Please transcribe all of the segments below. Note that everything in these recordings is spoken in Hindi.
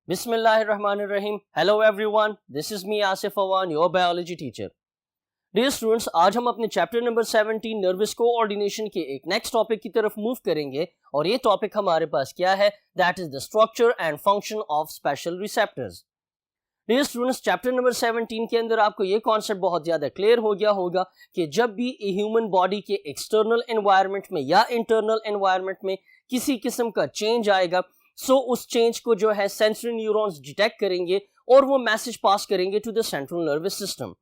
Bismillahirrahmanirrahim. Hello everyone. This is me Asif Awan, your biology teacher. Dear students, आज हम अपने चैप्टर नंबर 17 नर्वस कोऑर्डिनेशन के एक नेक्स्ट टॉपिक की तरफ मूव करेंगे और ये टॉपिक हमारे पास क्या है? That is the structure and function of special receptors. Dear students, chapter number 17 के अंदर आपको ये कॉन्सेप्ट बहुत ज्यादा क्लियर हो गया होगा कि जब भी ह्यूमन बॉडी के एक्सटर्नल एनवायरनमेंट में या इंटरनल एनवायरनमेंट में किसी किस्म का चेंज आएगा, सो उस चेंज को जो है सेंसरी न्यूरॉन्स डिटेक्ट करेंगे और वो मैसेज पास करेंगे to the central nervous system.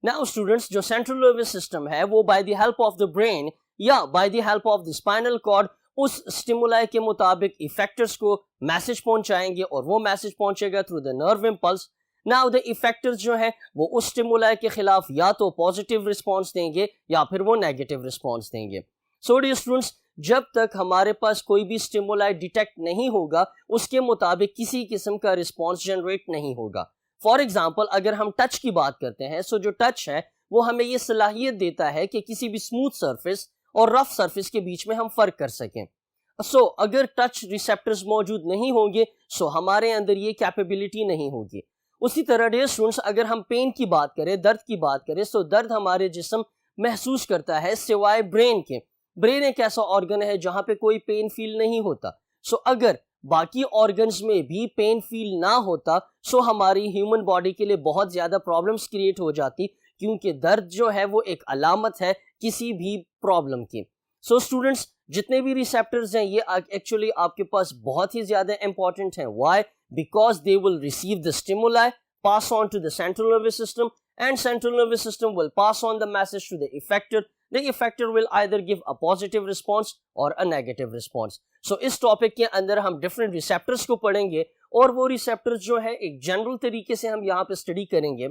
Now students, जो सेंट्रल नर्वस सिस्टम है वो by the help of the brain या by the help of the spinal cord उस स्टिमुलाई के मुताबिक इफेक्टर्स को मैसेज पहुंचाएंगे और वो मैसेज पहुंचेगा through the nerve impulse. Now the effectors जो है वो उस स्टिमुलाई के खिलाफ या तो पॉजिटिव रिस्पॉन्स देंगे या फिर वो नेगेटिव रिस्पॉन्स देंगे. सो डियर स्टूडेंट्स, जब तक हमारे पास कोई भी स्टिमुलाई डिटेक्ट नहीं होगा उसके मुताबिक किसी किस्म का रिस्पॉन्स जनरेट नहीं होगा. फॉर एग्जाम्पल, अगर हम टच की बात करते हैं, सो जो टच है वो हमें ये सलाहियत देता है कि किसी भी स्मूथ सरफेस और रफ सरफेस के बीच में हम फर्क कर सकें. सो अगर टच रिसेप्टर्स मौजूद नहीं होंगे सो हमारे अंदर ये कैपेबिलिटी नहीं होगी. उसी तरह डियर स्टूडेंट्स, अगर हम पेन की बात करें, दर्द की बात करें, सो दर्द हमारे जिस्म महसूस करता है सिवाय ब्रेन के. ब्रेन एक ऐसा ऑर्गन है जहां पे कोई पेन फील नहीं होता. सो अगर बाकी ऑर्गन्स में भी पेन फील ना होता सो हमारी ह्यूमन बॉडी के लिए बहुत ज्यादा प्रॉब्लम्स क्रिएट हो जाती, क्योंकि दर्द जो है वो एक अलामत है किसी भी प्रॉब्लम की. सो स्टूडेंट्स, जितने भी रिसेप्टर्स हैं ये एक्चुअली आपके पास बहुत ही ज्यादा इंपॉर्टेंट हैं. Why? Because they will receive the stimuli, pass on to the central nervous system, and central nervous system will pass on the message to the effector. The effector will either give a positive response or a negative response. So इस टॉपिक के अंदर हम डिफरेंट रिसेप्टर्स को पढ़ेंगे और वो रिसेप्टर्स जो है एक जनरल तरीके से हम यहाँ पे स्टडी करेंगे.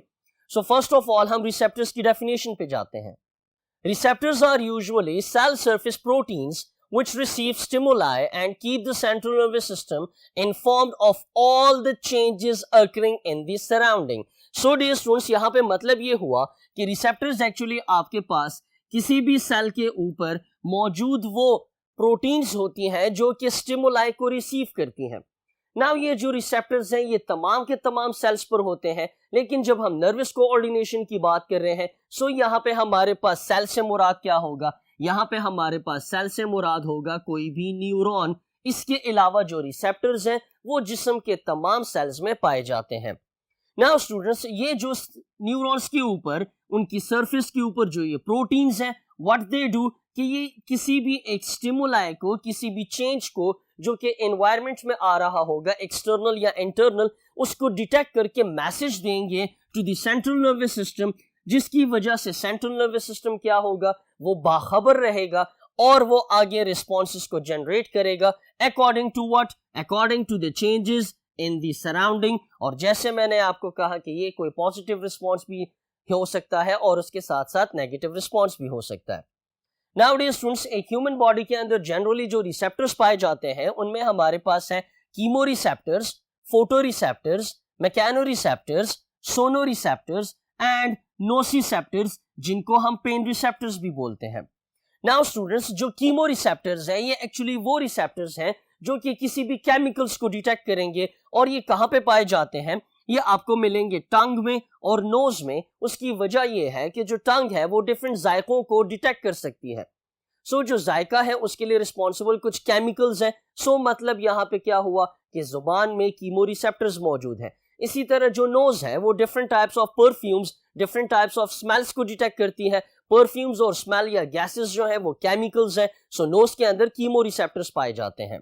सो फर्स्ट ऑफ ऑल हम रिसेप्टर्स की डेफिनेशन पे जाते हैं. Receptors are usually cell surface proteins which receive stimuli and keep the central nervous system informed of all the changes occurring in the surrounding. So dear students, यहाँ पे मतलब ये हुआ कि receptors actually आपके पास किसी भी सेल के ऊपर मौजूद वो प्रोटीन्स होती हैं जो कि स्टिमुलाई को रिसीव करती हैं. नाउ ये जो रिसेप्टर्स हैं ये तमाम के तमाम सेल्स पर होते हैं, लेकिन जब हम नर्वस कोऑर्डिनेशन की बात कर रहे हैं सो यहाँ पे हमारे पास सेल से मुराद क्या होगा? यहाँ पे हमारे पास सेल से मुराद होगा कोई भी न्यूरॉन. इसके अलावा जो रिसेप्टर्स हैं वो जिस्म के तमाम सेल्स में पाए जाते हैं. नाउ स्टूडेंट्स, ये जो न्यूरॉन्स के ऊपर, उनकी सरफेस के ऊपर जो ये प्रोटीन्स हैं, व्हाट दे डू कि ये किसी भी एक स्टिमुलाई को, किसी भी चेंज को जो कि एनवायरनमेंट में आ रहा होगा एक्सटर्नल या इंटरनल, उसको डिटेक्ट करके मैसेज देंगे to the central nervous system, जिसकी वजह से सेंट्रल नर्वस सिस्टम क्या होगा, वो बाखबर रहेगा और वो आगे रिस्पॉन्सेस को जनरेट करेगा according to what, according to the changes in the surrounding. और जैसे मैंने आपको कहा कि ये कोई पॉजिटिव रिस्पॉन्स भी हो सकता है और उसके साथ साथ नेगेटिव रिस्पॉन्स भी हो सकता है. नाउ डियर स्टूडेंट्स, एक ह्यूमन बॉडी के अंदर जनरली जो रिसेप्टर्स पाए जाते हैं उनमें हमारे पास है chemo receptors, photo receptors, mechano receptors, sono receptors and nociceptors, जिनको हम पेन रिसेप्टर्स भी बोलते हैं. नाउ स्टूडेंट्स, जो कीमो रिसेप्टर्स हैं ये एक्चुअली वो रिसेप्टर्स हैं जो कि किसी भी केमिकल्स को डिटेक्ट करेंगे. और ये कहाँ पे पाए जाते हैं? ये आपको मिलेंगे टंग में और नोज में. उसकी वजह ये है कि जो टंग है वो डिफरेंट जायकों को डिटेक्ट कर सकती है. सो जो जायका है उसके लिए रिस्पॉन्सिबल कुछ केमिकल्स हैं. सो मतलब यहाँ पे क्या हुआ कि जुबान में कीमो रिसेप्टर्स मौजूद हैं. इसी तरह जो नोज है वो different types of perfumes, different types of smells को डिटेक्ट करती है. परफ्यूम्स और स्मेल या गैसेस जो है वो केमिकल्स हैं. सो नोज के अंदर कीमो रिसेप्टर्स पाए जाते हैं.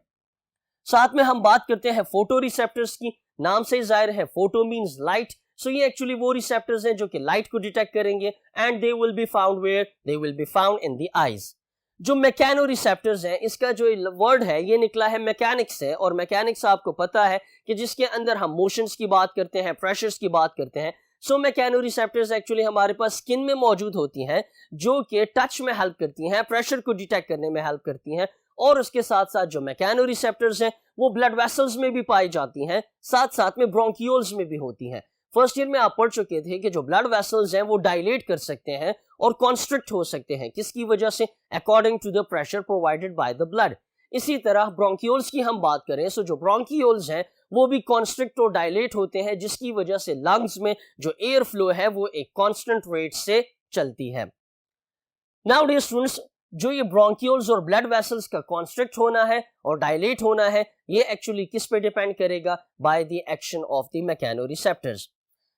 साथ में हम बात करते हैं फोटो रिसेप्टर्स की. नाम से जाहिर है फोटो मींस लाइट. सो ये एक्चुअली वो रिसेप्टर्स हैं जो कि लाइट को डिटेक्ट करेंगे and they will be found where, they will be found in the eyes. जो मैकेनो रिसेप्टर्स हैं, इसका जो वर्ड है ये निकला है मैकेनिक्स से, और मैकेनिक्स आपको पता है कि जिसके अंदर हम मोशंस की बात करते हैं, प्रेशर्स की बात करते हैं. सो मैकेनो रिसेप्टर्स एक्चुअली हमारे पास स्किन में मौजूद होती हैं जो कि टच में हेल्प करती हैं, प्रेशर को डिटेक्ट करने में हेल्प करती हैं. और उसके साथ साथ जो मैकेनो रिसेप्टर्स हैं वो ब्लड वेसल्स में भी पाई जाती हैं, साथ साथ में ब्रोंकियोल्स में भी होती हैं. फर्स्ट ईयर में आप पढ़ चुके थे कि जो ब्लड वेसल्स हैं वो डायलेट कर सकते हैं और कॉन्स्ट्रिक्ट हो सकते हैं. किसकी वजह से? According to the pressure provided by the blood. इसी तरह ब्रोंकियोल्स की हम बात करें, सो जो ब्रोंकियोल्स हैं वो भी कॉन्स्ट्रिक्ट और डायलेट होते हैं, जिसकी वजह से लंग्स में जो एयर फ्लो है वो एक कांस्टेंट रेट से चलती है। नाउ डियर स्टूडेंट्स, जो ये ब्रोंकियोल्स और ब्लड वेसल्स का कॉन्स्ट्रिक्ट होना है और डायलेट होना है, ये एक्चुअली किस पे डिपेंड करेगा? By the action of the mechanoreceptors.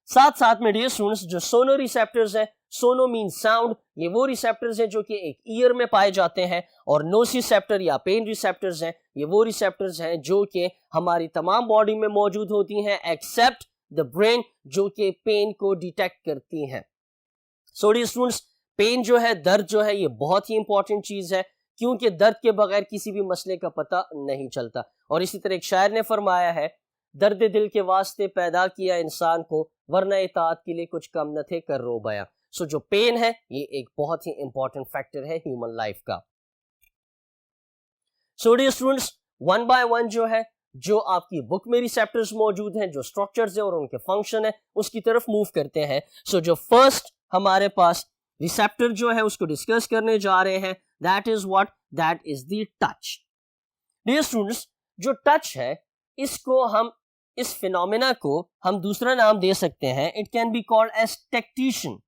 साथ साथ में डियर स्टूडेंट्स, जो सोनो रिसेप्टर्स है, सोनो मीन साउंड, ये वो रिसेप्टर्स हैं जो कि एक ईयर में पाए जाते हैं, और नोसिसेप्टर या पेन रिसेप्टर्स हैं, ये वो रिसेप्टर्स हैं जो कि हमारी तमाम बॉडी में मौजूद होती हैं एक्सेप्ट द ब्रेन, जो कि पेन को डिटेक्ट करती हैं। सो डियर स्टूडेंट्स, पेन जो है, दर्द जो है, ये बहुत ही इंपॉर्टेंट चीज है, क्योंकि दर्द के बगैर किसी भी मसले का पता नहीं चलता। और इसी तरह एक शायर ने फरमाया है, दर्द दिल के वास्ते पैदा किया इंसान को, वरना इताअत के लिए कुछ कम न थे कर रो बया। सो जो पेन है, ये एक बहुत ही इंपॉर्टेंट फैक्टर है ह्यूमन लाइफ का। So dear students, one by one जो है, जो आपकी बुक में रिसेप्टर्स मौजूद हैं, जो स्ट्रक्चर्स है और उनके फंक्शन है, उसकी तरफ मूव करते हैं। सो जो फर्स्ट हमारे पास रिसेप्टर जो है उसको डिस्कस करने जा रहे हैं, that is what? That is the touch. Dear students, जो टच है, इसको हम, इस फिनोमेना को हम दूसरा नाम दे सकते हैं, it can be called as tactition.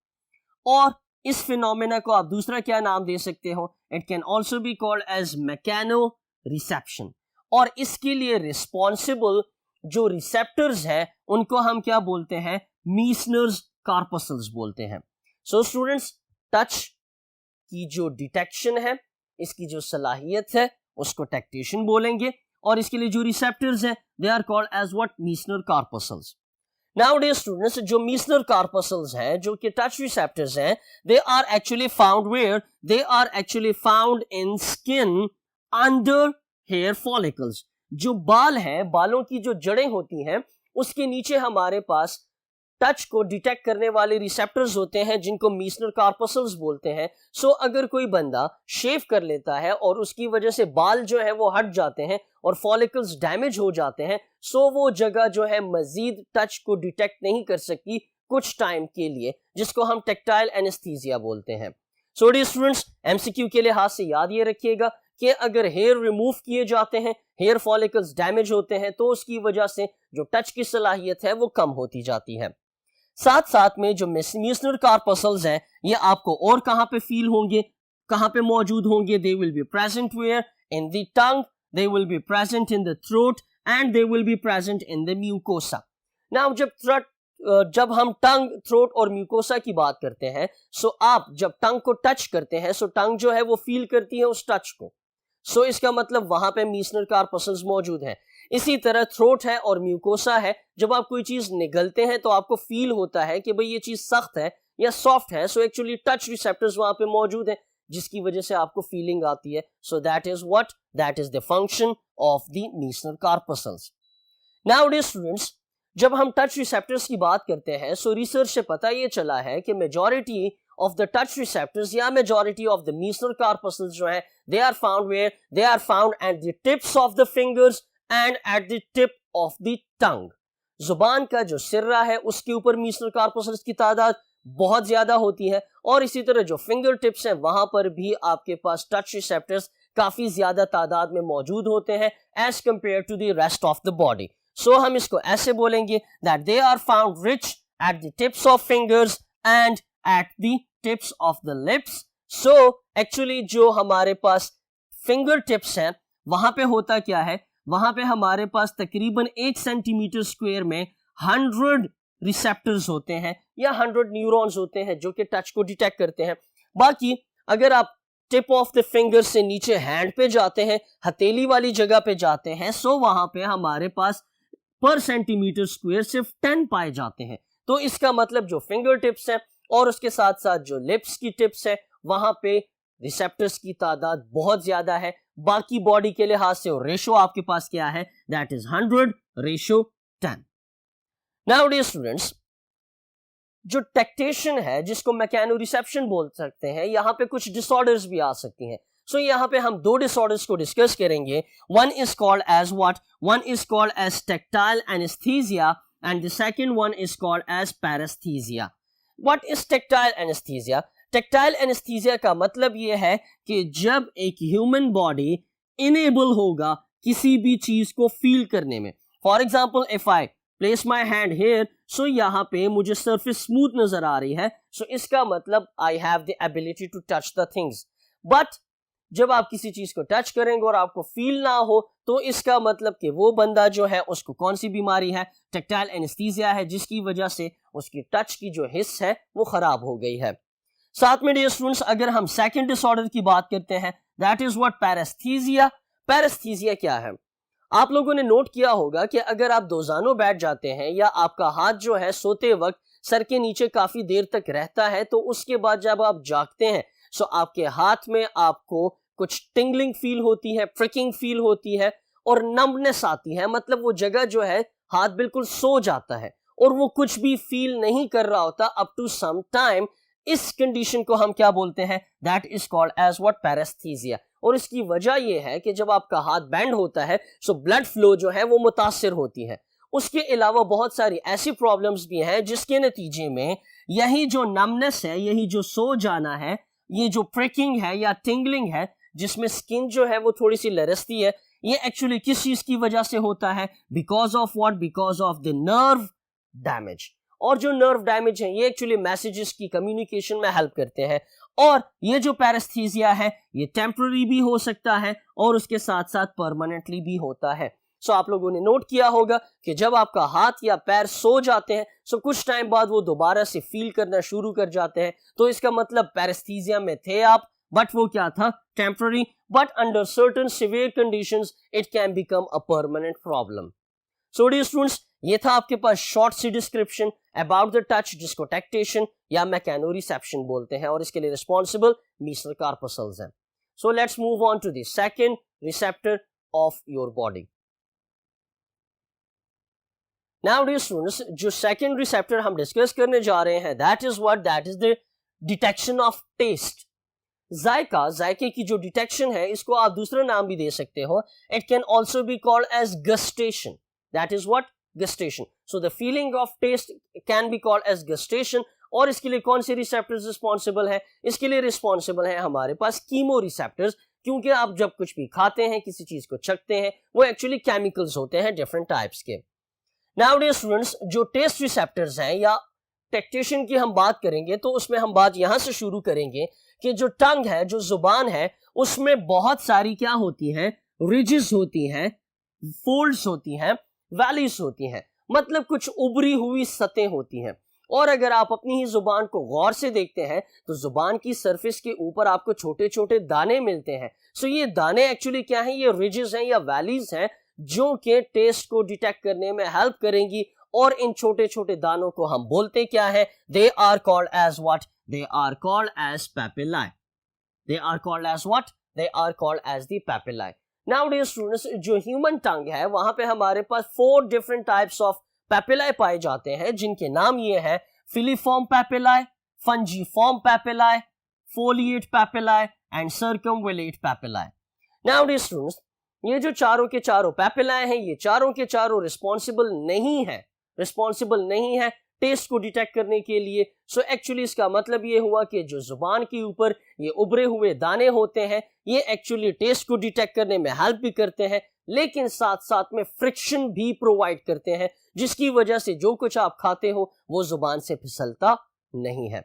और इस फिनोमेना को आप दूसरा क्या नाम दे सकते हो? It can also be called as mechano reception. और इसके लिए रिस्पॉन्सिबल जो रिसेप्टर्स हैं उनको हम क्या बोलते हैं? मीसनर्स कार्पसल्स बोलते हैं। सो स्टूडेंट्स, टच की जो डिटेक्शन है, इसकी जो सलाहियत है, उसको टेक्टेशन बोलेंगे, और इसके लिए जो रिसेप्टर्स हैं, they are called as what? Meissner corpuscles. Now dear students, जो मीसनर कार्पसल्स हैं, जो कि टच रिसेप्टर्स हैं, they are actually found where? They are actually found in skin under hair follicles. जो बाल हैं, बालों की जो जड़ें होती हैं, उसके नीचे हमारे पास टच को डिटेक्ट करने वाले रिसेप्टर्स होते हैं, जिनको मीसनर कार्पसल्स बोलते हैं। सो अगर कोई बंदा शेव कर लेता है और उसकी वजह से बाल जो है वो हट जाते हैं और फॉलिकल्स डैमेज हो जाते हैं, सो वो जगह जो है मजीद टच को डिटेक्ट नहीं कर सकती कुछ टाइम के लिए, जिसको हम टेक्टाइल एनेस्थीसिया बोलते हैं। सो डियर स्टूडेंट्स, एमसीक्यू के लिहाज से याद ये रखिएगा कि अगर हेयर रिमूव किए जाते हैं, हेयर फॉलिकल्स डैमेज होते हैं, तो उसकी वजह से जो टच की सलाहियत है वो कम होती जाती है। साथ साथ में जो मीसनर कार्पसल्स हैं, ये आपको और कहां पे फील होंगे, कहां पे मौजूद होंगे? They will be present where? In the tongue, they will be present in the throat, and they will be present in the mucosa. Now जब हम टंग, थ्रोट और म्यूकोसा की बात करते हैं, सो आप जब टंग को टच करते हैं, सो टंग जो है वो फील करती है उस टच को। सो इसका मतलब वहां पे मीसनर कार्पसल्स मौजूद हैं। इसी तरह थ्रोट है और म्यूकोसा है, जब आप कोई चीज निगलते हैं तो आपको फील होता है कि भाई ये चीज सख्त है या सॉफ्ट है। सो एक्चुअली टच रिसेप्टर्स वहां पे मौजूद हैं, जिसकी वजह से आपको फीलिंग आती है। So that is what? That is the function of the Meissner corpuscles. Now dear students, जब हम टच रिसेप्टर्स की बात करते हैं, सो रिसर्च से पता ये चला है कि majority of the touch receptors या majority of the mesonar corpuscles जो है, they are found where? They are found at the tips of the fingers and at the tip of the tongue. जुबान का जो सिर्रा है उसके ऊपर mesonar corpuscles की तादाद बहुत ज्यादा होती है, और इसी तरह जो फिंगर टिप्स हैं वहां पर भी आपके पास टच रिसेप्टर्स काफी ज्यादा तादाद में मौजूद होते हैं as compare to the rest of the body. So हम इसको ऐसे बोलेंगे that they are found rich at the tips of fingers and at the tips of the lips. So actually जो हमारे पास फिंगर टिप्स हैं, वहां पे होता क्या है? वहां पे हमारे पास तकरीबन 1 सेंटीमीटर स्क्वायर में 100 रिसेप्टर्स होते हैं या 100 न्यूरॉन्स होते हैं जो कि टच को डिटेक्ट करते हैं। बाकी अगर आप टिप ऑफ द फिंगर से नीचे हैंड पे जाते हैं, हथेली वाली जगह पे जाते हैं, सो वहां पे हमारे पास पर सेंटीमीटर स्क्वायर सिर्फ 10 पाए जाते हैं। तो इसका मतलब जो फिंगर टिप्स हैं और उसके साथ साथ जो लिप्स की टिप्स है, वहां पे रिसेप्टर्स की तादाद बहुत ज्यादा है। बाकी बॉडी के लिहाज से रेशो आपके पास क्या है? That is 100:10। Now dear students, जो टेक्टेशन है, जिसको मैकेनो रिसेप्शन बोल सकते हैं, यहाँ पे कुछ डिसऑर्डर्स भी आ सकती हैं। सो यहाँ पे हम 2 डिसऑर्डर्स को डिस्कस करेंगे। One is called as what? One is called as tactile anaesthesia and the second one is called as paraesthesia. What is tactile anesthesia? Tactile anesthesia का मतलब ये है कि जब एक ह्यूमन बॉडी इनेबल होगा किसी भी चीज को फील करने में, for example if I place my hand here, so यहाँ पे मुझे सरफेस स्मूथ नजर आ रही है, सो इसका मतलब I have the ability to touch the things. But जब आप किसी चीज को टच करेंगे और आपको फील ना हो, तो इसका मतलब कि वो बंदा जो है उसको कौन सी बीमारी है, टैक्टाइल एनेस्थीसिया है, जिसकी वजह से उसकी टच की जो हिस्स है वो खराब हो गई है। साथ में डियर स्टूडेंट्स, अगर हम सेकंड डिसऑर्डर की बात करते हैं, that is what paraesthesia. Paraesthesia क्या है? आप लोगों ने नोट किया होगा कि अगर आप दोजानो बैठ जाते हैं या आपका हाथ जो है सोते वक्त सर के नीचे काफी देर तक रहता है, तो उसके बाद जब आप जागते हैं सो आपके हाथ में आपको कुछ टिंगलिंग फील होती है, प्रिकिंग फील होती है और नम्बनेस आती है। मतलब वो जगह जो है हाथ बिल्कुल सो जाता है और वो कुछ भी फील नहीं कर रहा होता अप टू सम टाइम। इस कंडीशन को हम क्या बोलते हैं? That is called as what? Paraesthesia. और इसकी वजह यह है कि जब आपका हाथ बैंड होता है सो ब्लड फ्लो जो है वो मुतासिर होती है। उसके अलावा बहुत सारी ऐसी प्रॉब्लम्स भी हैं जिसके नतीजे में यही जो नमनेस है, यही जो सो जाना है, ये जो प्रिकिंग है या टिंगलिंग है, जिसमें स्किन जो है वो थोड़ी सी लरसती है, ये एक्चुअली किस चीज की वजह से होता है? Because of what? Because of the nerve damage. और जो नर्व डैमेज है ये एक्चुअली मैसेजेस की कम्युनिकेशन में हेल्प करते हैं। और ये जो पैरेस्थीसिया है ये टेम्पररी भी हो सकता है और उसके साथ साथ परमानेंटली भी होता है। सो आप लोगों ने नोट किया होगा कि जब आपका हाथ या पैर सो जाते हैं सो कुछ टाइम बाद वो दोबारा से फील करना शुरू कर जाते हैं, तो इसका मतलब पैरेस्थीसिया में थे आप, बट वो क्या था? Temporary. But under certain severe conditions it can become a permanent problem. So dear students, ये था आपके पास शॉर्ट सी डिस्क्रिप्शन अबाउट द टच, जिसको टेक्टेशन या मैकेनोरिसेप्शन बोलते हैं और इसके लिए रिस्पॉन्सिबल मीसल कार्पसल्स हैं। So let's move on to the second receptor of your body. Now dear students, जो सेकंड रिसेप्टर हम डिस्कस करने जा रहे हैं that is what? That is the detection of taste. जायका, जायके की जो डिटेक्शन है, इसको आप दूसरा नाम भी दे सकते हो। It can also be called as gustation. That is what? Gustation. So the feeling of taste can be called as gustation. और इसके लिए कौन से रिसेप्टर्स रिस्पॉन्सिबल है? इसके लिए रिस्पॉन्सिबल है हमारे पास कीमो रिसेप्टर्स, क्योंकि आप जब कुछ भी खाते हैं, किसी चीज को चखते हैं, वो एक्चुअली केमिकल्स होते हैं डिफरेंट टाइप्स के। नाउ डियर स्टूडेंट्स, जो टेस्ट रिसेप्टर्स हैं या टेक्टेशन की हम बात करेंगे तो उसमें हम बात यहां से शुरू करेंगे कि जो टंग है, जो जुबान है, उसमें बहुत सारी क्या होती हैं? रिजेस होती हैं, फोल्ड्स होती हैं, वैलीज होती हैं, मतलब कुछ उभरी हुई सतह होती हैं। और अगर आप अपनी ही जुबान को गौर से देखते हैं तो जुबान की सरफेस के ऊपर आपको छोटे छोटे दाने मिलते हैं। सो ये दाने एक्चुअली क्या हैं? ये रिजेस हैं या वैलीज हैं जो कि टेस्ट को डिटेक्ट करने में हेल्प करेंगी। और इन छोटे छोटे दानों को हम बोलते क्या है? They are called as what? They are called as papillae. They are called as what? They are called as the papillae. Now dear students, जो human tongue है वहां पे हमारे पास 4 different types of papillae पाए जाते हैं, जिनके नाम ये है filiform papillae, fungiform papillae, foliate papillae and circumvallate papillae. Now dear students, ये जो चारों के चारों papillae हैं, ये चारों के चारों रिस्पॉन्सिबल नहीं है टेस्ट को डिटेक्ट करने के लिए। सो एक्चुअली इसका मतलब ये हुआ कि जो जुबान के ऊपर ये उभरे हुए दाने होते हैं ये एक्चुअली टेस्ट को डिटेक्ट करने में हेल्प भी करते हैं, लेकिन साथ साथ में फ्रिक्शन भी प्रोवाइड करते हैं, जिसकी वजह से जो कुछ आप खाते हो वो जुबान से फिसलता नहीं है।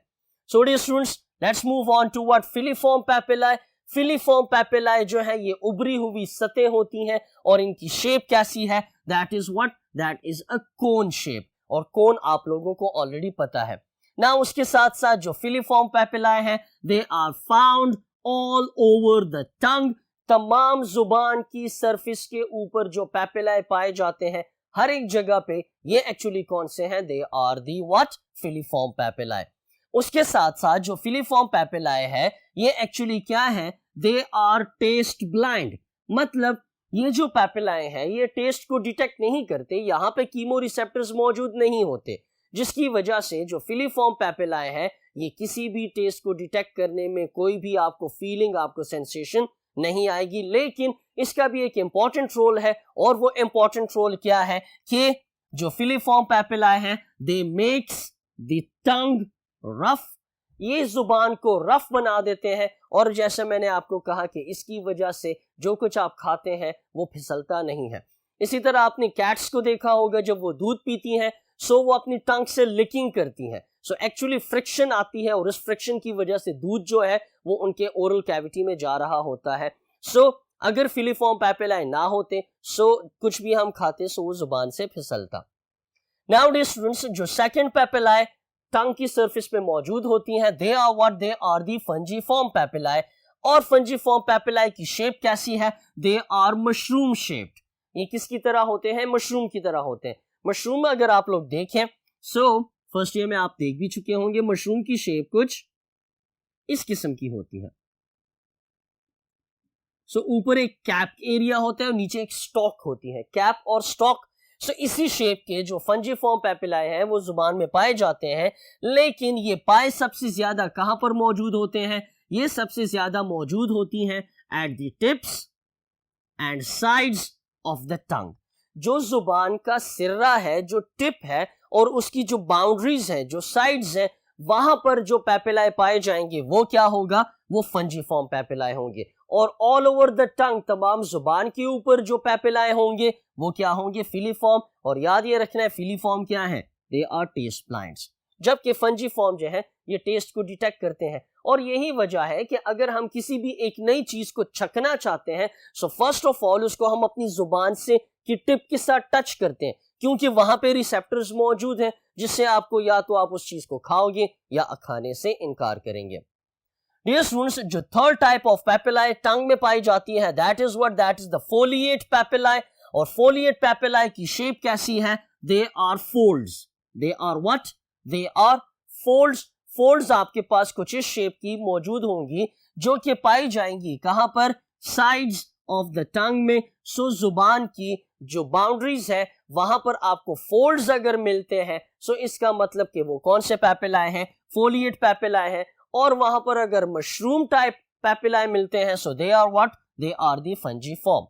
So dear students, let's move on to what? Filiform papillae. Filiform papillae जो है ये उभरी हुई सतह होती हैं और इनकी शेप कैसी है? That is what? That is a cone shape. और कोन आप लोगों को ऑलरेडी पता है ना। उसके साथ साथ जो फिलीफॉर्म पैपिलाए हैं they are found all over the tongue. तमाम जुबान की सरफेस के ऊपर जो पैपिलाए पाए जाते हैं हर एक जगह पे, ये एक्चुअली कौन से हैं? They are the what? Filiform papillae. उसके साथ साथ जो फिलीफॉर्म पैपिलाए है ये एक्चुअली क्या है? They are taste blind. मतलब ये जो पैपिलाए हैं ये टेस्ट को डिटेक्ट नहीं करते, यहाँ पे कीमो रिसेप्टर्स मौजूद नहीं होते, जिसकी वजह से जो फिलीफॉर्म पैपिलाए हैं ये किसी भी टेस्ट को डिटेक्ट करने में कोई भी आपको फीलिंग, आपको सेंसेशन नहीं आएगी। लेकिन इसका भी एक इंपॉर्टेंट रोल है, और वो इंपॉर्टेंट रोल क्या है कि जो फिलीफॉर्म पैपिलाए हैं दे मेक्स द टंग रफ। ये जुबान को रफ बना देते हैं, और जैसे मैंने आपको कहा कि इसकी वजह से जो कुछ आप खाते हैं वो फिसलता नहीं है। इसी तरह आपने कैट्स को देखा होगा, जब वो दूध पीती हैं सो वो अपनी टंग से लिकिंग करती हैं, सो एक्चुअली फ्रिक्शन आती है और इस फ्रिक्शन की वजह से दूध जो है वो उनके ओरल कैविटी में जा रहा होता है। सो अगर फिलीफॉर्म पैपिलाई ना होते सो कुछ भी हम खाते सो वो जुबान से फिसलता। नाउअडेज स्टूडेंट्स, जो सेकंड पैपिलाई टंग की सरफेस पे मौजूद होती हैं, दे आर दी फंजीफॉर्म पैपिलाई। और फंजीफॉर्म पैपिलाई की शेप कैसी है? They are mushroom shaped. ये किसकी तरह होते हैं? मशरूम की तरह होते हैं। मशरूम अगर आप लोग देखें सो फर्स्ट ईयर में आप देख भी चुके होंगे, मशरूम की शेप कुछ इस किस्म की होती है। सो ऊपर एक कैप एरिया होता है और नीचे एक स्टॉक होती है, कैप और स्टॉक। सो इसी शेप के जो फंजीफॉर्म पैपिलाई है वो जुबान में पाए जाते हैं, लेकिन ये पाए सबसे ज्यादा कहां पर मौजूद होते हैं? ये सबसे ज्यादा मौजूद होती हैं at the tips and sides of the टंग। जो जुबान का सिर्रा है, जो टिप है और उसकी जो बाउंड्रीज है, जो साइड्स है, वहां पर जो पैपिलाई पाए जाएंगे वो क्या होगा? वो फंजीफॉर्म पैपिलाई होंगे। और ऑल ओवर द टंग, तमाम जुबान के ऊपर जो पैपिलाई होंगे वो क्या होंगे? फिलीफॉर्म। और याद ये रखना है फिलीफॉर्म क्या है? They are taste plants. जबकि फंजीफॉर्म जो है ये टेस्ट को डिटेक्ट करते हैं। और यही वजह है कि अगर हम किसी भी एक नई चीज को चखना चाहते हैं सो फर्स्ट ऑफ ऑल उसको हम अपनी जुबान से की टिप के साथ टच करते हैं, क्योंकि वहां पे रिसेप्टर्स मौजूद हैं जिससे आपको या तो आप उस चीज को खाओगे या खाने से इनकार करेंगे। डियर स्टूडेंट्स, जो third type of papillae tongue में पाई जाती है that is the foliate papillae. और फोलिएट पैपिलाई की शेप कैसी है? They are folds. They are what? They are folds. Folds आपके पास कुछ इस शेप की मौजूद होंगी जो कि पाई जाएंगी कहां पर? साइड्स ऑफ द टंग में। सो जुबान की जो बाउंड्रीज है वहां पर आपको फोल्ड्स अगर मिलते हैं सो इसका मतलब कि वो कौन से पैपिलाई हैं? फोलिएट पैपिलाई है। और वहां पर अगर मशरूम टाइप पैपिलाई मिलते हैं so they are what? They are the fungiform.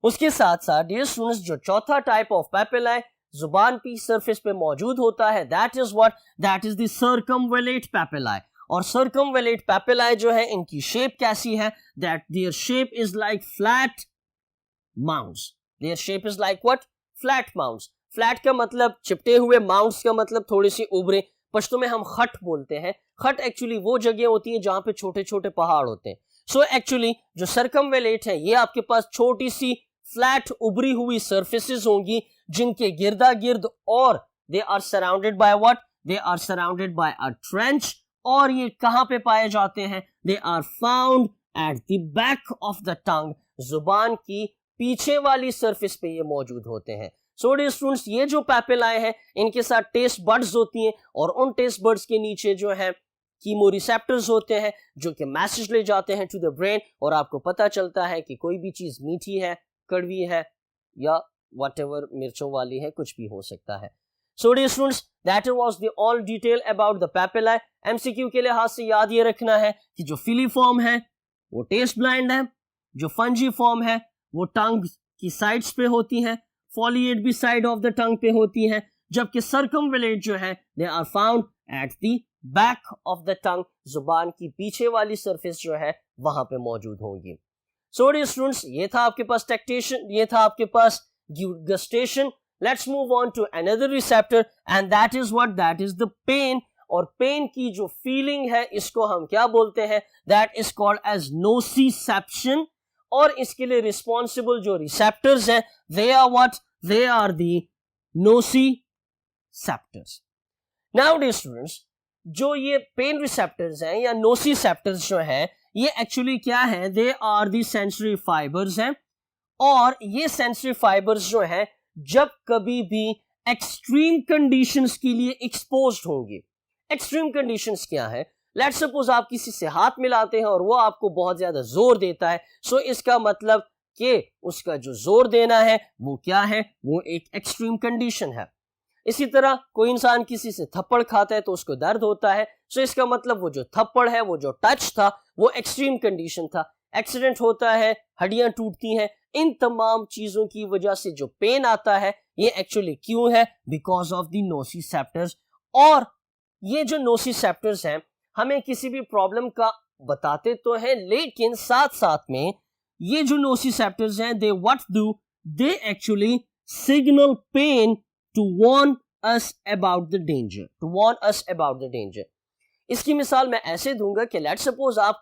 उसके साथ साथ डियर स्टूडेंट्स, जो चौथा टाइप ऑफ पैपिलाई जुबान की सरफेस पे मौजूद होता है that is what? That is the circumvallate papillae. और सर्कमवेलेट पैपिलाई जो है इनकी शेप कैसी है? That their shape is like flat mounts. Their shape is like what? Flat mounts. Flat का मतलब चिपटे हुए, माउंट्स का मतलब थोड़े से उभरे। पश्तो में हम खट बोलते हैं। खट एक्चुअली वो जगह होती है जहां पे छोटे छोटे पहाड़ होते हैं। सो एक्चुअली जो सर्कमवेलेट है ये आपके पास छोटी सी फ्लैट उभरी हुई सरफेसेस होंगी जिनके गिर्दा गिर्द, और they are surrounded by what? They are surrounded by a trench. और ये कहां पे पाए जाते हैं? They are found at the back of the tongue. जुबान की पीछे वाली सरफेस पे ये मौजूद होते हैं। सो डियर स्टूडेंट्स, ये जो पैपिलाई है इनके साथ टेस्ट बड्स होती हैं और उन टेस्ट बड्स के नीचे जो है कीमोरिसेप्टर्स होते हैं जो कि मैसेज ले जाते हैं टू द ब्रेन, और आपको पता चलता है कि कोई भी चीज मीठी है, कड़वी है या व्हाटएवर मिर्चों वाली है, कुछ भी हो सकता है। So dear students, that was the all detail about the papillae. MCQ के लिहाज से याद ये रखना है कि जो फिलीफॉर्म है वो टेस्ट ब्लाइंड है, जो फंजीफॉर्म है वो टंग की साइड्स पे होती हैं, फोलिएट भी साइड ऑफ द टंग पे होती है, जबकि सर्कमवेलेट जो है they are found at the back of the tongue. जुबान की पीछे वाली सरफेस जो है वहां पे मौजूद होंगी। सो डियर स्टूडेंट्स, ये था आपके पास टेक्टेशन, ये था आपके पास gustation. Let's move on to another receptor and that is what? That is the pain. और पेन की जो फीलिंग है इसको हम क्या बोलते हैं? That is called as nociception. और इसके लिए रिस्पॉन्सिबल जो रिसेप्टर्स हैं they are what? They are the nociceptors. Now dear students, जो ये पेन रिसेप्टर्स हैं या नोसिसेप्टर्स जो हैं ये एक्चुअली क्या है? They are the sensory fibres हैं। और ये सेंसरी फाइबर्स जो हैं जब कभी भी एक्सट्रीम कंडीशंस के लिए एक्सपोज्ड होंगे। एक्सट्रीम कंडीशंस क्या है? लेट्स सपोज आप किसी से हाथ मिलाते हैं और वो आपको बहुत ज्यादा जोर देता है, सो इसका मतलब कि उसका जो जोर देना है वो क्या है? वो एक एक्सट्रीम कंडीशन है। इसी तरह कोई इंसान किसी से थप्पड़ खाता है तो उसको दर्द होता है, सो इसका मतलब वो जो थप्पड़ है, वो जो टच था, वो एक्सट्रीम कंडीशन था। एक्सीडेंट होता है, हड्डियां टूटती हैं, इन तमाम चीजों की वजह से जो पेन आता है ये एक्चुअली क्यों है? Because of the nociceptors. और ये जो नोसिसेप्टर्स हैं हमें किसी भी प्रॉब्लम का बताते तो हैं, लेकिन साथ साथ में ये जो नोसिसेप्टर्स हैं they what do? they actually signal pain to warn us about the danger, to warn us about the danger. इसकी मिसाल मैं ऐसे दूंगा कि लेट्स सपोज आप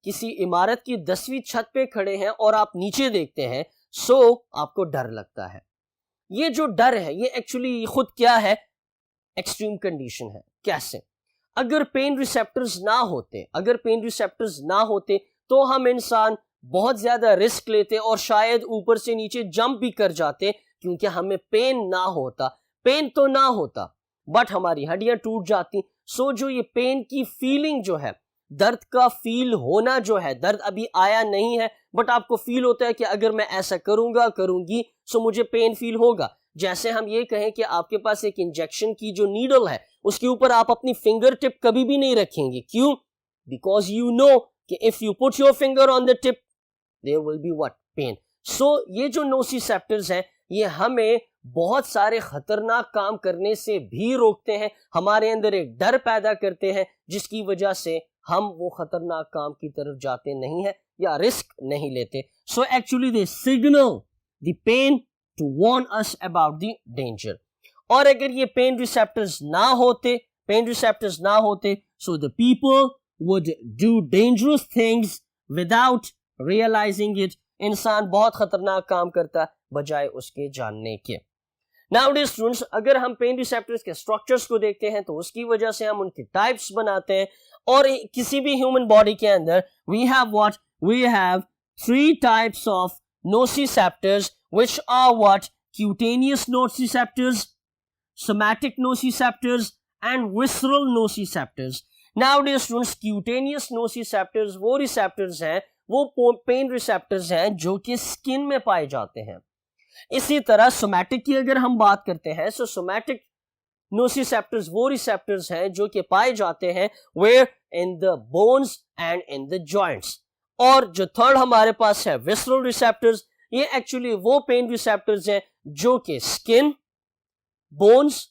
किसी इमारत की 10वीं छत पे खड़े हैं और आप नीचे देखते हैं, सो आपको डर लगता है। ये जो डर है ये एक्चुअली खुद क्या है, एक्सट्रीम कंडीशन है। कैसे? अगर पेन रिसेप्टर्स ना होते तो हम इंसान बहुत ज्यादा रिस्क लेते और शायद ऊपर से नीचे जंप भी कर जाते, क्योंकि हमें पेन तो ना होता बट हमारी हड्डियां टूट जाती। सो जो ये पेन की फीलिंग जो है, दर्द का फील होना जो है, दर्द अभी आया नहीं है बट आपको फील होता है कि अगर मैं ऐसा करूंगी सो मुझे पेन फील होगा। जैसे हम ये कहें कि आपके पास एक इंजेक्शन की जो नीडल है उसके ऊपर आप अपनी फिंगर टिप कभी भी नहीं रखेंगे। क्यों? बिकॉज यू नो कि if you put your finger on the tip there will be what, pain. So ये जो नोसिसेप्टर्स हैं ये हमें बहुत सारे खतरनाक काम करने से भी रोकते हैं, हमारे अंदर एक डर पैदा करते हैं जिसकी वजह से हम वो खतरनाक काम की तरफ जाते नहीं है या रिस्क नहीं लेते। So actually they signal the pain to warn us about the danger. और अगर ये पेन रिसेप्टर्स ना होते so the people would do dangerous things without realising it. इंसान बहुत खतरनाक काम करता बजाय उसके जानने के। नाउ स्टूडेंट्स, अगर हम पेन रिसेप्टर्स के स्ट्रक्चर्स को देखते हैं तो उसकी वजह से हम उनके टाइप्स बनाते हैं। और किसी भी ह्यूमन बॉडी के अंदर we have 3 types of nociceptors which are what? Cutaneous nociceptors, somatic nociceptors and visceral nociceptors. Nowadays students, cutaneous nociceptors वो receptors हैं, वो पेन रिसेप्टर्स हैं जो कि स्किन में पाए जाते हैं। इसी तरह सोमैटिक की अगर हम बात करते हैं, सो सोमैटिक नोसिसेप्टर्स वो रिसेप्टर्स हैं जो कि पाए जाते हैं where in the bones and in the joints. और जो थर्ड हमारे पास है विसरल रिसेप्टर्स, ये एक्चुअली वो पेन रिसेप्टर्स हैं जो कि स्किन, बोन्स,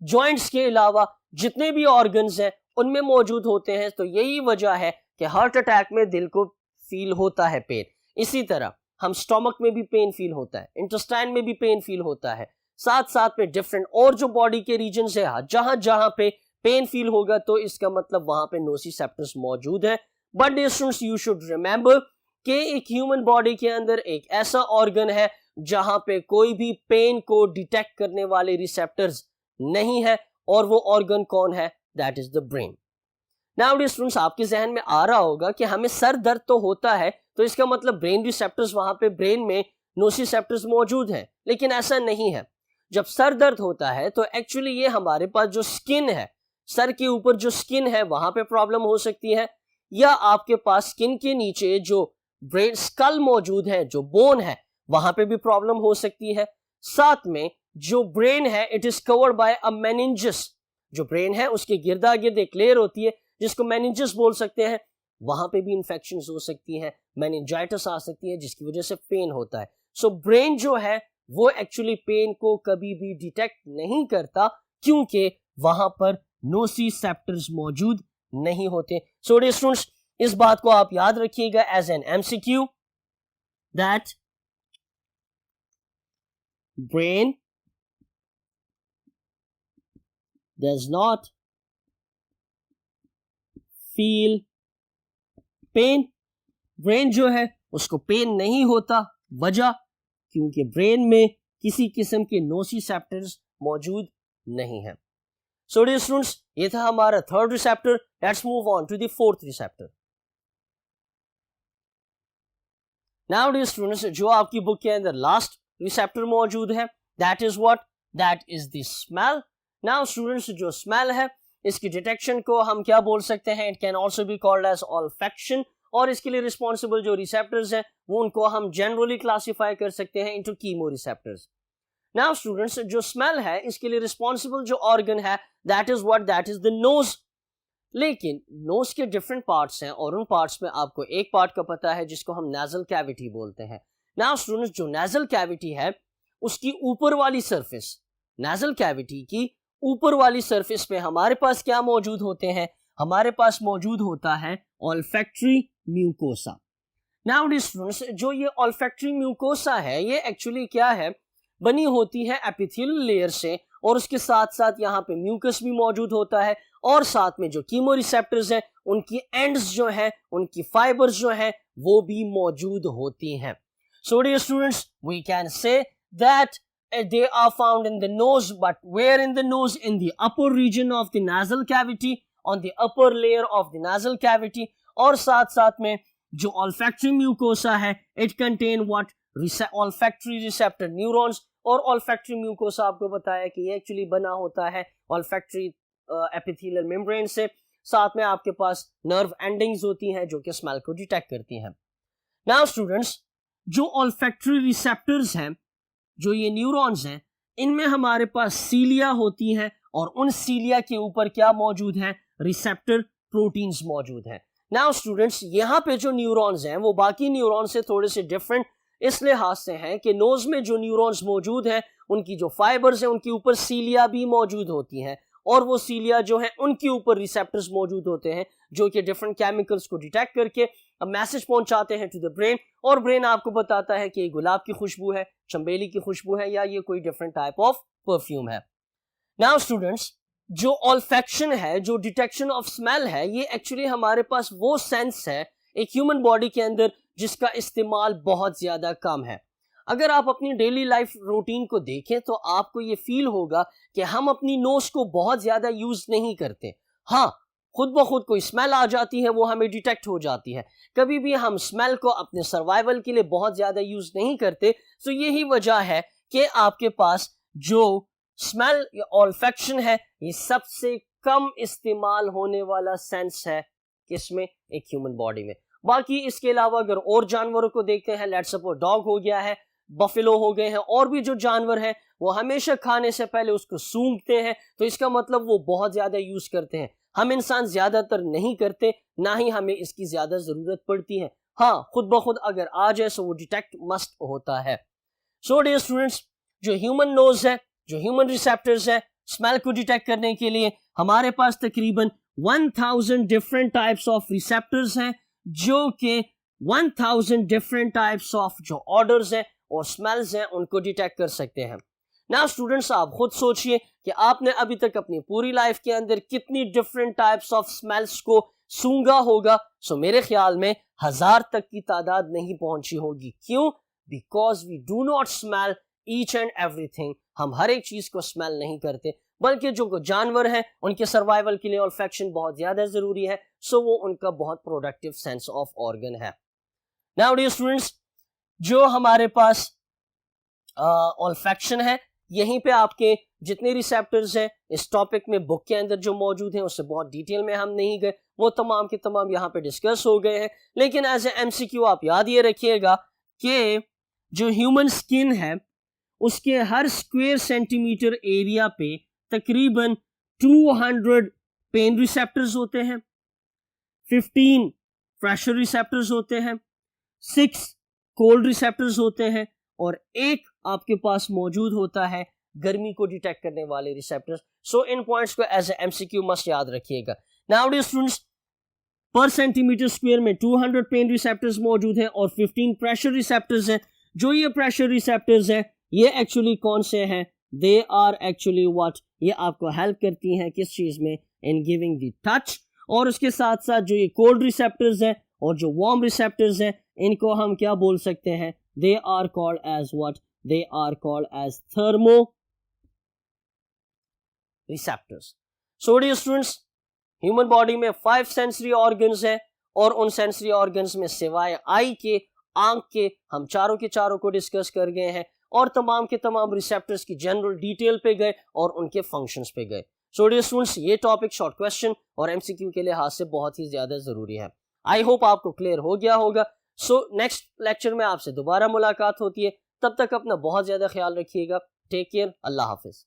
जॉइंट्स के अलावा जितने भी ऑर्गन्स हैं उनमें मौजूद होते हैं। तो यही वजह है कि हार्ट अटैक में दिल को फील होता है पेन। इसी तरह हम स्टमक में भी पेन फील होता है, इंटेस्टाइन में भी पेन फील होता है, साथ में डिफरेंट और जो बॉडी के रीजन है जहां जहां पे पेन फील होगा तो इसका मतलब वहां पे नोसिसेप्टर्स मौजूद है। But students, you should remember कि एक ह्यूमन बॉडी के अंदर एक ऐसा ऑर्गन है जहां पे कोई भी पेन को डिटेक्ट करने वाले रिसेप्टर्स नहीं है, और वो ऑर्गन कौन है? That is the brain. Now students, आपके जहन में आ रहा होगा कि हमें सर दर्द तो होता है तो इसका मतलब ब्रेन रिसेप्टर्स, वहां पे ब्रेन में नोसिसेप्टर्स मौजूद हैं, लेकिन ऐसा नहीं है। जब सर दर्द होता है तो एक्चुअली ये हमारे पास जो स्किन है, सर के ऊपर जो स्किन है वहां पे प्रॉब्लम हो सकती है, या आपके पास स्किन के नीचे जो ब्रेन स्कल मौजूद है, जो बोन है, वहां पे भी प्रॉब्लम हो सकती है। साथ में जो ब्रेन है इट इज कवर्ड बाय अ मेनिंजस। जो ब्रेन है उसके गिर्दा गिर्द एक लेयर होती है जिसको मेनिंजस बोल सकते हैं, वहां पे भी इंफेक्शंस हो सकती हैं, मेनिंजाइटिस आ सकती है जिसकी वजह से पेन होता है। सो ब्रेन जो है वो एक्चुअली पेन को कभी भी डिटेक्ट नहीं करता क्योंकि वहां पर नोसिसेप्टर्स मौजूद नहीं होते। सो डियर स्टूडेंट्स, इस बात को आप याद रखिएगा as an MCQ that brain does not feel pain। Brain जो है उसको पेन नहीं होता, वजह क्योंकि ब्रेन में किसी किस्म के नोसिसेप्टर्स मौजूद नहीं है। सो डियर स्टूडेंट्स, ये था हमारा third receptor. Let's move on to the fourth receptor. Now dear students, जो आपकी बुक के अंदर लास्ट रिसेप्टर मौजूद है that is what? That is the smell. Now students, जो स्मेल है इसकी डिटेक्शन को हम क्या बोल सकते हैं? It can also be called as olfaction. और इसके लिए रिस्पॉन्सिबल जो रिसेप्टर्स हैं वो उनको हम जनरली क्लासिफाई कर सकते हैं into chemo receptors. Now students, जो स्मेल है इसके लिए रिस्पॉन्सिबल जो ऑर्गन है that is what? That is the nose. लेकिन नोज के डिफरेंट पार्ट्स हैं और उन पार्ट्स में आपको एक पार्ट का पता है जिसको हम नेजल कैविटी बोलते हैं। नाउ स्टूडेंट्स, जो नेजल कैविटी है उसकी ऊपर वाली सरफेस, नेजल कैविटी की ऊपर वाली सरफेस पे हमारे पास क्या मौजूद होते हैं? हमारे पास मौजूद होता है olfactory mucosa. Now dear students, जो ये ऑल्फैक्टरी म्यूकोसा है ये एक्चुअली क्या है, बनी होती है एपिथेलियल लेयर से, और उसके साथ साथ यहाँ पे म्यूकस भी मौजूद होता है, और साथ में जो कीमोरिसेप्टर्स हैं उनकी एंड्स जो हैं, उनकी फाइबर्स जो हैं वो भी मौजूद होती हैं. So dear students, we can say that they are found in the nose, but where in the nose? In the upper region of the nasal cavity, on the upper layer of the nasal cavity. और साथ साथ में जो olfactory mucosa है, it contain what? Olfactory receptor neurons. और olfactory mucosa आपको बताया कि ये एक्चुअली बना होता है olfactory epithelial membrane से, साथ में आपके पास nerve endings होती हैं जो कि स्मेल को डिटेक्ट करती हैं. Now students, जो olfactory receptors हैं, जो ये न्यूरॉन्स हैं, इनमें हमारे पास सीलिया होती हैं, और उन सीलिया के ऊपर क्या मौजूद है? रिसेप्टर प्रोटीन्स मौजूद हैं. नाउ स्टूडेंट्स, यहाँ पे जो न्यूरॉन्स हैं वो बाकी न्यूरॉन्स से थोड़े से डिफरेंट इस लिहाज से हैं कि नोज में जो न्यूरॉन्स मौजूद हैं उनकी जो फाइबर्स हैं उनके ऊपर सीलिया भी मौजूद होती हैं, और वो सीलिया जो है उनके ऊपर रिसेप्टर्स मौजूद होते हैं जो कि डिफरेंट केमिकल्स को डिटेक्ट करके मैसेज पहुंचाते हैं टू द ब्रेन, और ब्रेन आपको बताता है कि ये गुलाब की खुशबू है, चंबेली की खुशबू है, या ये कोई डिफरेंट टाइप ऑफ परफ्यूम है. नाउ स्टूडेंट्स, जो ऑल्फैक्शन है, जो डिटेक्शन ऑफ स्मेल है, ये एक्चुअली हमारे पास वो सेंस है एक ह्यूमन बॉडी के अंदर जिसका इस्तेमाल बहुत ज्यादा कम है. अगर आप अपनी डेली लाइफ रूटीन को देखें तो आपको ये फील होगा कि हम अपनी नोज को बहुत ज्यादा यूज नहीं करते. हाँ, खुद ब खुद कोई स्मेल आ जाती है, वो हमें डिटेक्ट हो जाती है. कभी भी हम स्मेल को अपने सर्वाइवल के लिए बहुत ज्यादा यूज नहीं करते. तो यही वजह है कि आपके पास जो स्मेल या ऑल्फैक्शन है ये सबसे कम इस्तेमाल होने वाला सेंस है किसमें? एक ह्यूमन बॉडी में. बाकी इसके अलावा अगर और जानवरों को देखते हैं, लेट्स सपोज डॉग हो गया है, बफेलो हो गए हैं, और भी जो जानवर हैं वो हमेशा खाने से पहले उसको सूंघते हैं, तो इसका मतलब वो बहुत ज्यादा यूज करते हैं. हम इंसान ज्यादातर नहीं करते, ना ही हमें इसकी ज्यादा जरूरत पड़ती है. हाँ, खुद ब खुद अगर आ जाए तो वो डिटेक्ट मस्ट होता है. सो डियर स्टूडेंट्स, जो ह्यूमन नोज है, जो ह्यूमन रिसेप्टर्स है, स्मेल को डिटेक्ट करने के लिए हमारे पास तकरीबन 1000 डिफरेंट टाइप्स ऑफ रिसेप्टर्स हैं, जो कि 1000 डिफरेंट टाइप्स ऑफ जो ऑर्डर्स हैं और स्मेल्स हैं उनको डिटेक्ट कर सकते हैं. नाउ स्टूडेंट्स, आप खुद सोचिए कि आपने अभी तक अपनी पूरी लाइफ के अंदर कितनी डिफरेंट टाइप्स ऑफ स्मेल्स को सूंघा होगा. सो मेरे ख्याल में 1000 तक की तादाद नहीं पहुंची होगी. क्यों? Because we do not smell each and everything. हम हर एक चीज को स्मेल नहीं करते, बल्कि जो जानवर हैं उनके सर्वाइवल के लिए ऑल्फैक्शन बहुत ज्यादा जरूरी है. सो वो उनका बहुत प्रोडक्टिव सेंस ऑफ ऑर्गन है. नाउ डियर स्टूडेंट्स, जो हमारे पास ऑल्फैक्शन है, यहीं पे आपके जितने रिसेप्टर्स हैं इस टॉपिक में बुक के अंदर जो मौजूद हैं उससे बहुत डिटेल में हम नहीं गए, वो तमाम के तमाम यहाँ पे डिस्कस हो गए हैं. लेकिन एज ए एमसीक्यू आप याद ये रखिएगा कि जो ह्यूमन स्किन है उसके हर स्क्वायर सेंटीमीटर एरिया पे तकरीबन 200 पेन रिसेप्टर्स होते हैं, 15 प्रेशर रिसेप्टर्स होते हैं, 6 कोल्ड रिसेप्टर्स होते हैं, और एक आपके पास मौजूद होता है गर्मी को डिटेक्ट करने वाले रिसेप्टर्स. सो इन पॉइंट्स को एज ए एमसीक्यू मस्ट याद रखिएगा. नाउ डियर स्टूडेंट्स, पर सेंटीमीटर स्क्वायर में 200 पेन रिसेप्टर्स मौजूद हैं और 15 प्रेशर रिसेप्टर्स हैं. जो ये प्रेशर रिसेप्टर्स हैं ये एक्चुअली कौन से हैं? They are actually what? ये आपको हेल्प करती हैं किस चीज में? In giving the touch. और उसके साथ साथ जो ये कोल्ड रिसेप्टर्स हैं और जो वार्म रिसेप्टर्स हैं इनको हम क्या बोल सकते हैं? They are called as what? They are called as thermoreceptors. So dear students, human body में 5 sensory organs हैं, और उन sensory organs में सिवाय आई के, आंख के, हम चारों के चारों को डिस्कस कर गए हैं, और तमाम के तमाम रिसेप्टर्स की जनरल डिटेल पे गए और उनके फंक्शंस पे गए. सो डियर स्टूडेंट्स, ये टॉपिक शॉर्ट क्वेश्चन और एमसीक्यू के लिहाज से बहुत ही ज्यादा जरूरी है. आई होप आपको क्लियर हो गया होगा. सो नेक्स्ट लेक्चर में आपसे दोबारा मुलाकात होती है. तब तक अपना बहुत ज्यादा ख्याल रखिएगा. Take care. अल्लाह हाफिज.